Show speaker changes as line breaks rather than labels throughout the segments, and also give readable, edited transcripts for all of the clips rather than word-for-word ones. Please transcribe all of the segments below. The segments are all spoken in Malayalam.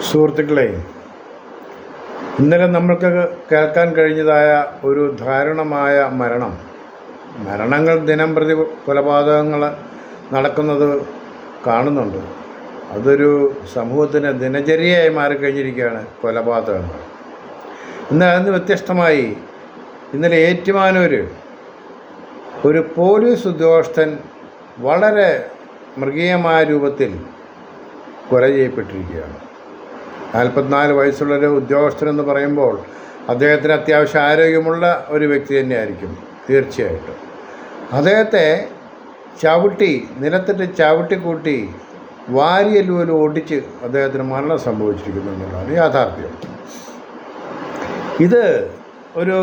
സുഹൃത്തുക്കളെ, ഇന്നലെ നമ്മൾക്ക് കേൾക്കാൻ കഴിഞ്ഞതായ ഒരു ദാരുണമായ മരണങ്ങൾ ദിനം പ്രതി കൊലപാതകങ്ങൾ നടക്കുന്നത് കാണുന്നുണ്ട്. അതൊരു സമൂഹത്തിന് ദിനചര്യയായി മാറിക്കഴിഞ്ഞിരിക്കുകയാണ് കൊലപാതകങ്ങൾ. എന്നാൽ അതിന് വ്യത്യസ്തമായി ഇന്നലെ ഏറ്റുമാനൂർ ഒരു പോലീസ് ഉദ്യോഗസ്ഥൻ വളരെ മൃഗീയമായ രൂപത്തിൽ കൊല ചെയ്യപ്പെട്ടിരിക്കുകയാണ്. 44 വയസ്സുള്ളൊരു ഉദ്യോഗസ്ഥനെന്ന് പറയുമ്പോൾ അദ്ദേഹത്തിന് അത്യാവശ്യം ആരോഗ്യമുള്ള ഒരു വ്യക്തി തന്നെയായിരിക്കും തീർച്ചയായിട്ടും. അദ്ദേഹത്തെ നിലത്തിട്ട് ചവിട്ടിക്കൂട്ടി വാരിയല്ലൂരിൽ ഓടിച്ച് അദ്ദേഹത്തിന് മരണം സംഭവിച്ചിരിക്കുന്നു എന്നുള്ളതാണ് യാഥാർത്ഥ്യം. ഇത് ഒരു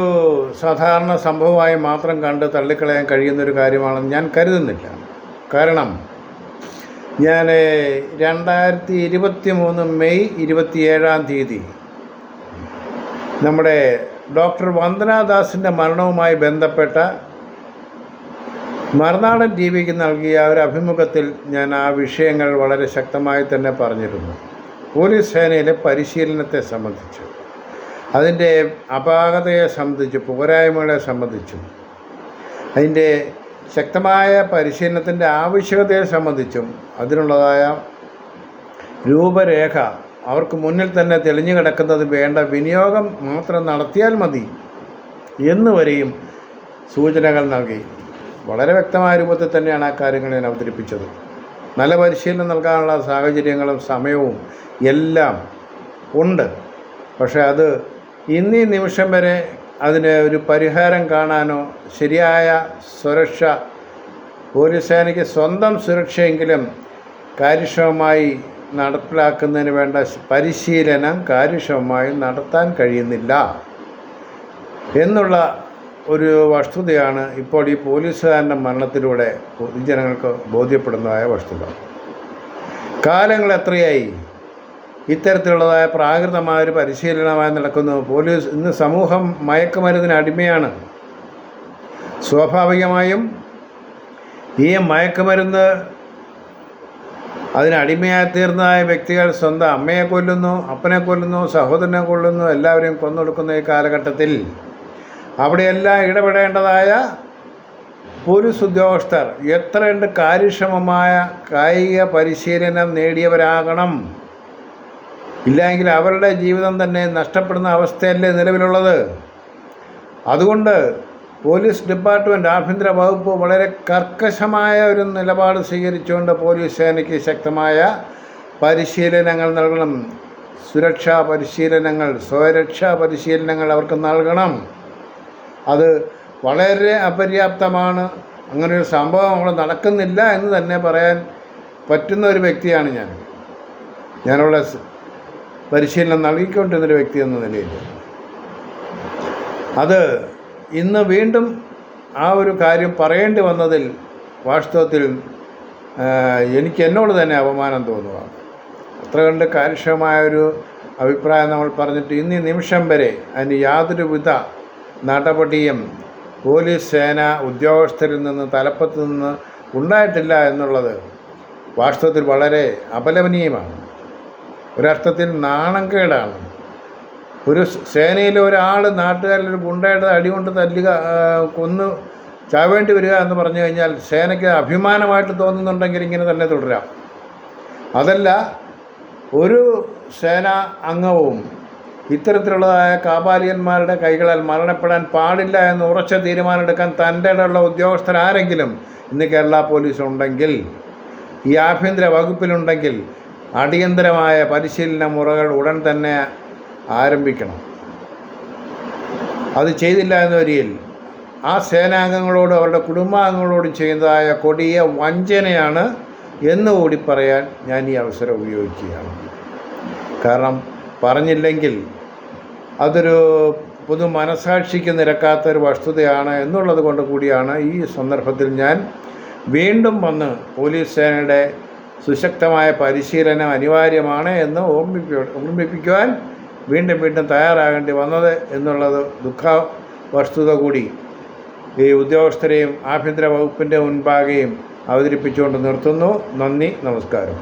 സാധാരണ സംഭവമായി മാത്രം കണ്ട് തള്ളിക്കളയാൻ കഴിയുന്നൊരു കാര്യമാണെന്ന് ഞാൻ കരുതുന്നില്ല. കാരണം ഞാൻ 2023 മെയ് 27 നമ്മുടെ ഡോക്ടർ വന്ദനാദാസിൻ്റെ മരണവുമായി ബന്ധപ്പെട്ട മറുനാടൻ ടിവിക്ക് നൽകിയ ഒരു അഭിമുഖത്തിൽ ഞാൻ ആ വിഷയങ്ങൾ വളരെ ശക്തമായി തന്നെ പറഞ്ഞിരുന്നു. പോലീസ് സേനയിലെ പരിശീലനത്തെ സംബന്ധിച്ചു, അതിൻ്റെ അപാകതയെ സംബന്ധിച്ചു, പോരായ്മകളെ സംബന്ധിച്ചും, അതിൻ്റെ ശക്തമായ പരിശീലനത്തിൻ്റെ ആവശ്യകതയെ സംബന്ധിച്ചും അതിനുള്ളതായ രൂപരേഖ അവർക്ക് മുന്നിൽ തന്നെ തെളിഞ്ഞു കിടക്കുന്നത് വേണ്ട വിനിയോഗം മാത്രം നടത്തിയാൽ മതി എന്നുവരെയും സൂചനകൾ നൽകി. വളരെ വ്യക്തമായ രൂപത്തിൽ തന്നെയാണ് ആ കാര്യങ്ങൾ ഞാൻ അവതരിപ്പിച്ചത്. നല്ല പരിശീലനം നൽകാനുള്ള സാഹചര്യങ്ങളും സമയവും എല്ലാം ഉണ്ട്. പക്ഷേ അത് ഇന്നീ നിമിഷം വരെ അതിന് ഒരു പരിഹാരം കാണാനോ ശരിയായ സുരക്ഷ, പോലീസ് സേനയ്ക്ക് സ്വന്തം സുരക്ഷയെങ്കിലും കാര്യക്ഷമമായി നടപ്പിലാക്കുന്നതിന് വേണ്ട പരിശീലനം കാര്യക്ഷമമായി നടത്താൻ കഴിയുന്നില്ല എന്നുള്ള ഒരു വസ്തുതയാണ് ഇപ്പോൾ ഈ പോലീസുകാരൻ്റെ മരണത്തിലൂടെ പൊതുജനങ്ങൾക്ക് ബോധ്യപ്പെടുന്നതായ വസ്തുത. കാലങ്ങൾ എത്രയായി ഇത്തരത്തിലുള്ളതായ പ്രാകൃതമായൊരു പരിശീലനമായി നടക്കുന്നു. പോലീസ് ഇന്ന് സമൂഹം മയക്കുമരുന്നിന് അടിമയാണ്. സ്വാഭാവികമായും ഈ മയക്കുമരുന്ന് അതിനടിമയായി തീർന്നതായ വ്യക്തികൾ സ്വന്തം അമ്മയെ കൊല്ലുന്നു, അപ്പനെ കൊല്ലുന്നു, സഹോദരനെ കൊല്ലുന്നു, എല്ലാവരെയും കൊന്നൊടുക്കുന്ന ഈ കാലഘട്ടത്തിൽ അവിടെയെല്ലാം ഇടപെടേണ്ടതായ പോലീസ് ഉദ്യോഗസ്ഥർ എത്രയുണ്ട് കാര്യക്ഷമമായ കായിക പരിശീലനം നേടിയവരാകണം. ഇല്ലെങ്കിൽ അവരുടെ ജീവിതം തന്നെ നഷ്ടപ്പെടുന്ന അവസ്ഥയല്ലേ നിലവിലുള്ളത്. അതുകൊണ്ട് പോലീസ് ഡിപ്പാർട്ട്മെൻറ്റ്, ആഭ്യന്തര വകുപ്പ് വളരെ കർക്കശമായ ഒരു നിലപാട് സ്വീകരിച്ചുകൊണ്ട് പോലീസ് സേനയ്ക്ക് ശക്തമായ പരിശീലനങ്ങൾ നൽകണം. സുരക്ഷാ പരിശീലനങ്ങൾ, സ്വരക്ഷാ പരിശീലനങ്ങൾ അവർക്ക് നൽകണം. അത് വളരെ അപര്യാപ്തമാണ്. അങ്ങനൊരു സംഭവം അവിടെ നടക്കുന്നില്ല എന്ന് തന്നെ പറയാൻ പറ്റുന്ന ഒരു വ്യക്തിയാണ് ഞാനവിടെ പരിശീലനം നൽകിക്കൊണ്ടിരുന്നൊരു വ്യക്തി എന്ന നിലയിൽ. അത് ഇന്ന് വീണ്ടും ആ ഒരു കാര്യം പറയേണ്ടി വന്നതിൽ വാസ്തവത്തിൽ എനിക്ക് എന്നോട് തന്നെ അപമാനം തോന്നുകയാണ്. അത്ര കണ്ട് കാര്യക്ഷമമായൊരു അഭിപ്രായം നമ്മൾ പറഞ്ഞിട്ട് ഇന്നീ നിമിഷം വരെ അതിന് യാതൊരുവിധ നടപടിയും പോലീസ് സേന ഉദ്യോഗസ്ഥരിൽ നിന്ന്, തലപ്പത്ത് നിന്ന് ഉണ്ടായിട്ടില്ല എന്നുള്ളത് വാസ്തവത്തിൽ വളരെ അപലപനീയമാണ്. ഒരർത്ഥത്തിൽ നാണംകേടാണ്. ഒരു സേനയിലെ ഒരാൾ നാട്ടുകാരിലൊരു ഗുണ്ടയുടെ അടികൊണ്ട് കൊന്ന് ചാവേണ്ടി വരിക എന്ന് പറഞ്ഞു കഴിഞ്ഞാൽ സേനയ്ക്ക് അഭിമാനമായിട്ട് തോന്നുന്നുണ്ടെങ്കിൽ ഇങ്ങനെ തന്നെ തുടരാം. അതല്ല, ഒരു സേനാ അംഗവും ഇത്തരത്തിലുള്ളതായ കാപാലികന്മാരുടെ കൈകളാൽ മരണപ്പെടാൻ പാടില്ല എന്ന് ഉറച്ച തീരുമാനമെടുക്കാൻ തൻ്റെ ഇടമുള്ള ഉദ്യോഗസ്ഥരാരെങ്കിലും ഇന്ന് കേരള പോലീസുണ്ടെങ്കിൽ, ഈ ആഭ്യന്തര വകുപ്പിലുണ്ടെങ്കിൽ അടിയന്തരമായ പരിശീലന മുറകൾ ഉടൻ തന്നെ ആരംഭിക്കണം. അത് ചെയ്തില്ല എന്ന വരിയിൽ ആ സേനാംഗങ്ങളോടും അവരുടെ കുടുംബാംഗങ്ങളോടും ചെയ്യുന്നതായ കൊടിയ വഞ്ചനയാണ് എന്നുകൂടി പറയാൻ ഞാൻ ഈ അവസരം ഉപയോഗിക്കുകയാണ്. കാരണം പറഞ്ഞില്ലെങ്കിൽ അതൊരു പൊതു മനസാക്ഷിക്ക് നിരക്കാത്തൊരു വസ്തുതയാണ് എന്നുള്ളത് കൊണ്ട് കൂടിയാണ് ഈ സന്ദർഭത്തിൽ ഞാൻ വീണ്ടും വന്ന് പോലീസ് സേനയുടെ സുശക്തമായ പരിശീലനം അനിവാര്യമാണ് എന്ന് ഓർമ്മിപ്പിക്കുവാൻ വീണ്ടും തയ്യാറാകേണ്ടി വന്നത് എന്നുള്ളത് വസ്തുത കൂടി ഈ ഉദ്യോഗസ്ഥരെയും ആഭ്യന്തര വകുപ്പിൻ്റെ മുൻപാകെയും അവതരിപ്പിച്ചുകൊണ്ട് നിർത്തുന്നു. നന്ദി, നമസ്കാരം.